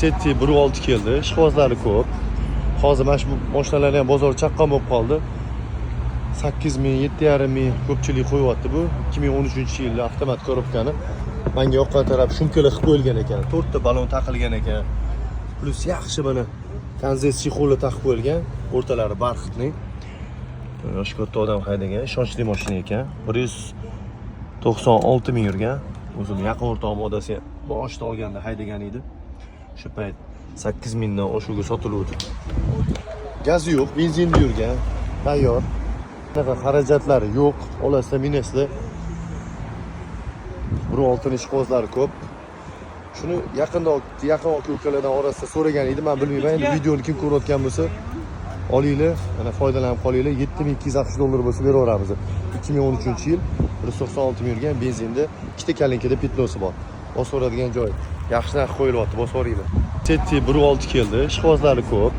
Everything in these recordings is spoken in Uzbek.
Setti 1.6 keldi. Ishqibozlari ko'p. Hozir mana shu mashinalarni ham bozor chaqqon bo'lib qoldi. 8000, 7,5 ming ko'pchilik qo'yyapti bu. 2013-yilda avtomat korobkani. Menga yoqqan taraf shumkalar qilib qo'yilgan ekan. 4 ta balon taqilgan ekan. Plus yaxshi mana konzens chexoli taqib qo'yilgan. O'rtalari barxitning. Yosh katta odam haydagan, ishonchli mashina ekan. 196 ming yurgan. O'zim yaqin o'rtog'im odasi boshida olganda haydagan edi. Shu payt 8 mingdan oshuvga sotiluvdi. Gazi yo'q, benzinda yurgan, tayyor. Bunaqa xarajatlari yo'q, olasizlar, minasizlar. 1.6 ishqibozlari ko'p. Shuni yaqin aka-ukalardan orasida so'ragan edim, men bilmayman. Endi videoni kim ko'rayotgan bo'lsa, olinglar, mana foydalanib qolinglar. $7260 bo'lsa beraveramiz. 2013-yil 196 ming yurgan benzinda, ikkita kalinkada pitnosi bor. Bosib o'radigan joy. Yaxshi narx qo'yilyapti, bosib o'ringlar. Setti 1.6 keldi, ishqibozlari ko'p.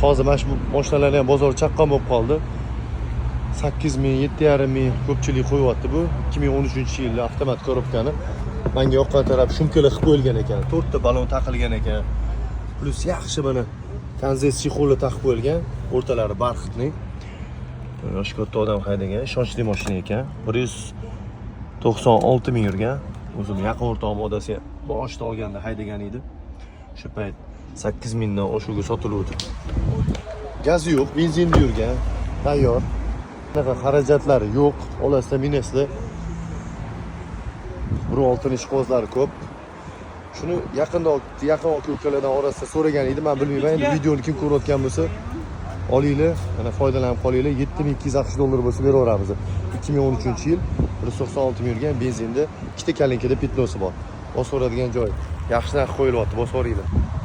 Hozir mana shu mashinalarni ham bozor chaqqon bo'lib qoldi. 8000, 7,5 ming ko'pchilik qo'yyapti bu. 2013-yilda avtomat korobkani. Menga yoqqan taraf shumkalar qilib qo'yilgan ekan. 4 ta balon taqilgan ekan. Plus yaxshi mana konzens chexoli taqib qo'yilgan. O'rtalari barxitning. Yosh katta odam haydagan, ishonchli mashina ekan. 196 ming yurgan. O'zim yaqin o'rtog'im odasi boshida olganda haydagan edi. Shu payt 8 mingdan oshuvga sotiluvdi. Gazi yo'q, benzinda yurgan, tayyor. Bunaqa xarajatlari yo'q, olasizlar, minasizlar. 1.6 ishqibozlari ko'p. Shuni yaqin aka-ukalardan orasida so'ragan edim, men bilmayman. Endi videoni kim ko'rayotgan bo'lsa, olinglar, mana foydalanib qolinglar. $7260 bo'lsa beraveramiz. 2013-yil 196 ming yurgan benzinda, ikkita kalinkada pitnosi bor. Bosib o'radigan joy. Yaxshi narx qo'yilyapti, bosib o'ringlar.